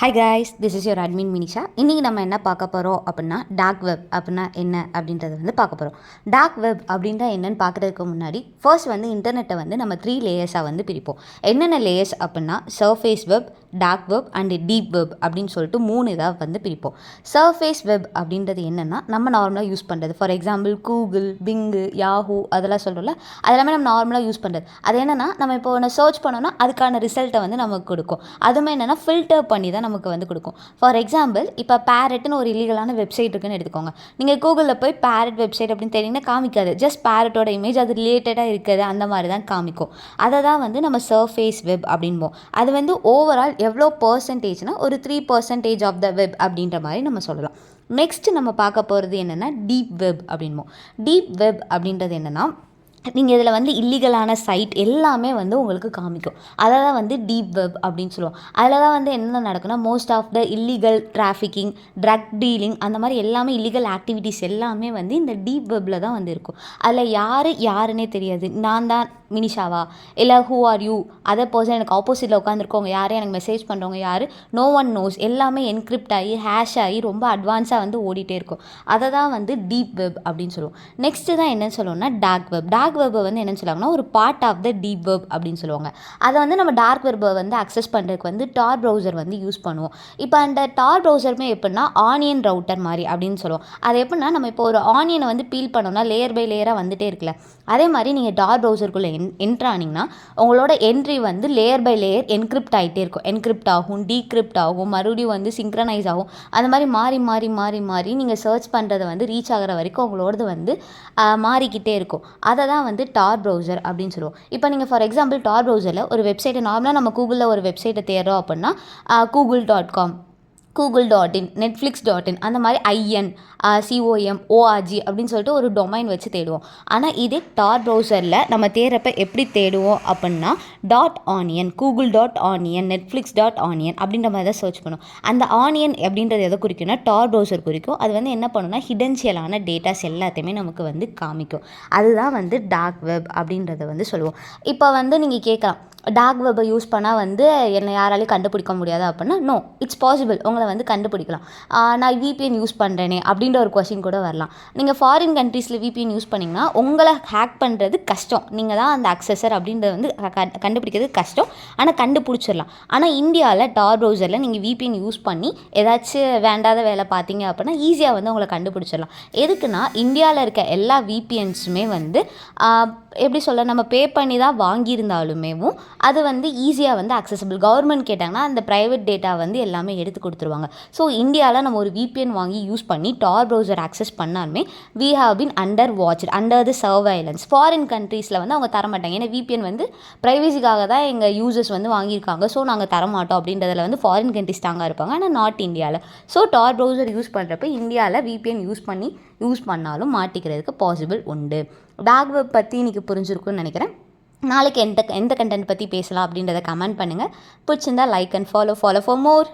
Hi guys, this is your admin Minisha. இன்றைக்கி நம்ம என்ன பார்க்க போகிறோம் அப்படின்னா டார்க் வெப் அப்படின்னா என்ன அப்படின்றத பார்க்க போகிறோம். டார்க் வெப் அப்படின்றா என்னென்னு பார்க்குறதுக்கு முன்னாடி ஃபர்ஸ்ட் இன்டர்நெட்டை நம்ம 3 லேயர்ஸாக பிரிப்போம். என்னென்ன லேயர்ஸ் அப்படின்னா surface web, dark web and deep web அப்படின்னு சொல்லிட்டு 3 இதாக பிரிப்போம். சர்ஃபேஸ் வெப் அப்படின்றது என்னென்னா நம்ம நார்மலாக யூஸ் பண்ணுறது. For example Google, pink, Yahoo அதெல்லாம் சொல்கிறோம்ல, அதெல்லாமே நம்ம நார்மலாக யூஸ் பண்ணுறது. அது என்னென்னா நம்ம இப்போ ஒன்று சர்ச் பண்ணோன்னா அதுக்கான ரிசல்ட்டை நமக்கு கொடுக்கும். அதுவுமே என்னென்னா ஃபில்டர் பண்ணி தான் நமக்கு கொடுக்கும். ஃபார் எக்ஸாம்பிள் இப்போ பேரட்னு ஒரு இல்லீகலான வெப்சைட் இருக்குன்னு எடுத்துக்கோங்க. நீங்கள் கூகுளில் போய் பேரட் வெப்சைட் அப்படின்னு தெரியுங்கன்னா காமிக்காது. ஜஸ்ட் பேரட்டோட இமேஜ் அது ரிலேட்டடாக இருக்குது அந்த மாதிரி தான் காமிக்கும். அதை தான் நம்ம சர்ஃபேஸ் வெப் அப்படின்போம். அது ஓவரால் எவ்வளோ பர்சன்டேஜ்னால் ஒரு 3% ஆஃப் த வெப் அப்படின்ற மாதிரி நம்ம சொல்லலாம். நெக்ஸ்ட் நம்ம பார்க்க போகிறது என்னென்னா டீப் வெப் அப்படின்போம். டீப் வெப் அப்படின்றது என்னென்னா நீங்கள் இதில் இல்லீகலான சைட் எல்லாமே உங்களுக்கு காமிக்கும். அதை தான் டீப் வெப் அப்படின்னு சொல்லுவோம். அதில் தான் என்ன நடக்குன்னா most of the illegal trafficking, drug dealing அந்த மாதிரி எல்லாமே இல்லீகல் ஆக்டிவிட்டீஸ் எல்லாமே இந்த டீப் வெப்பில் தான் இருக்கும். அதில் யாருன்னே தெரியாது. நான் தான் மினிஷாவா இல்லை who are you other person, எனக்கு ஆப்போசிட்டில் உட்காந்துருக்கவங்க யார், எனக்கு மெசேஜ் பண்ணுறவங்க யார், நோ ஒன் நோஸ், எல்லாமே என்கிரிப்ட் ஆகி ஹேஷ் ஆகி ரொம்ப அட்வான்ஸாக ஓடிட்டே இருக்கும். அதை தான் டீப் வெப் அப்படின்னு சொல்லுவோம். நெக்ஸ்ட்டு தான் என்னென்னு சொல்லுவோம்னா டார்க் வெப். டார்க் வெப்பை என்னென்னு சொல்லுவாங்கன்னா ஒரு part of the deep web அப்படின்னு சொல்லுவாங்க. அதை நம்ம டார்க் வெப்பை அக்சஸ் பண்ணுறதுக்கு டார் ப்ரௌசர் யூஸ் பண்ணுவோம். இப்போ அந்த டார் ப்ரௌசருமே எப்படின்னா ஆனியன் ரவுட்டர் மாதிரி அப்படின்னு சொல்லுவோம். அது எப்படின்னா நம்ம இப்போ ஒரு ஆனியனை பீல் பண்ணோம்னா லேயர் பை லேயராக வந்துட்டே இருக்குல்ல, அதே மாதிரி நீங்கள் டார் ப்ரௌசருக்குள்ளே என்ட்ரானிங்கன்னா உங்களோட entry layer by layer encrypt ஆகிட்டே இருக்கும். என்கிரிப்ட் ஆகும், டீக்ரிப்ட் ஆகும், மறுபடியும் சிங்க்ரனைஸ் ஆகும். அந்த மாதிரி மாறி மாறி மாறி மாறி நீங்கள் சர்ச் பண்ணுறதை ரீச் ஆகிற வரைக்கும் உங்களோடது மாறிக்கிட்டே இருக்கும். அதை தான் டார் ப்ரௌசர் அப்படின்னு சொல்லுவோம். இப்போ நீங்கள் ஃபார் எக்ஸாம்பிள் டார் ப்ரௌசரில் ஒரு வெப்சைட்டை நார்மலாக நம்ம கூகுளில் ஒரு வெப்சைட்டை தேடுறோம் அப்படின்னா google.com, google.in, netflix.in அந்த மாதிரி COM, ORG அப்படின்னு சொல்லிட்டு ஒரு டொமைன் வச்சு தேடுவோம். ஆனால் இதே டார் ப்ரௌசரில் நம்ம தேடுறப்ப எப்படி தேடுவோம் அப்படின்னா .onion, google.onion, netflix.onion அப்படின்ற மாதிரி தான் சர்ச் பண்ணுவோம். அந்த ஆனியன் அப்படின்றது எதை குறிக்கும்னா டார் ப்ரௌசர் குறிக்கும். அது என்ன பண்ணுன்னா ஹிடென்ஷியலான டேட்டாஸ் எல்லாத்தையுமே நமக்கு காமிக்கும். அதுதான் டார்க் வெப் அப்படின்றத சொல்லுவோம். இப்போ நீங்கள் கேட்கலாம், டார்க் வெப்பை யூஸ் பண்ணால் என்னை யாராலையும் கண்டுபிடிக்க முடியாது அப்படின்னா நோ, இட்ஸ் பாசிபிள். உங்களை கண்டுபிடிக்கலாம். நான் VPN யூஸ் பண்ணுறேனே அப்படின்ற ஒரு கொஸ்டின் கூட வரலாம். நீங்கள் ஃபாரின் கண்ட்ரீஸில் VPN யூஸ் பண்ணிங்கன்னா உங்களை ஹேக் பண்ணுறது கஷ்டம். நீங்கள் தான் அந்த அக்சஸர் அப்படின்றது கண்டுபிடிக்கிறது கஷ்டம். ஆனால் கண்டுபிடிச்சிடலாம். ஆனால் இந்தியாவில் டார் ப்ரௌசரில் நீங்கள் VPN யூஸ் பண்ணி ஏதாச்சும் வேண்டாத வேலை பார்த்தீங்க அப்படின்னா ஈஸியாக உங்களை கண்டுபிடிச்சிடலாம். எதுக்குன்னா இந்தியாவில் இருக்க எல்லா VPNஸுமே எப்படி சொல்ல, நம்ம பே பண்ணி தான் வாங்கியிருந்தாலுமேவும் அது ஈஸியாக அக்சசபிள். கவர்மெண்ட் கேட்டாங்கன்னா அந்த ப்ரைவேட் டேட்டா எல்லாமே எடுத்து கொடுத்துருவாங்க. ஸோ இந்தியாவில் நம்ம ஒரு VPN வாங்கி யூஸ் பண்ணி டார் ப்ரௌசர் ஆக்சஸ் பண்ணாலுமே we have been under watched, under the surveillance. Foreign கண்ட்ரீஸில் அவங்க தரமாட்டாங்க. ஏன்னா VPN ப்ரைவசிக்காக தான் எங்கள் யூசர்ஸ் வாங்கியிருக்காங்க. ஸோ நாங்கள் தரமாட்டோம் அப்படின்றதில் ஃபாரின் கண்ட்ரீஸ் தாங்க இருப்பாங்க. ஆனால் நாட் இந்தியாவில். ஸோ டார் ப்ரௌசர் யூஸ் பண்ணுறப்ப இந்தியாவில் VPN யூஸ் பண்ணாலும் மாட்டிக்கிறதுக்கு பாசிபிள் உண்டு. டார்க் வெப் பற்றி இன்றைக்கி புரிஞ்சிருக்குன்னு நினைக்கிறேன். நாளைக்கு எந்த கண்டென்ட் பற்றி பேசலாம் அப்படின்றத கமெண்ட் பண்ணுங்கள். பிடிச்சிருந்தா like and follow for more.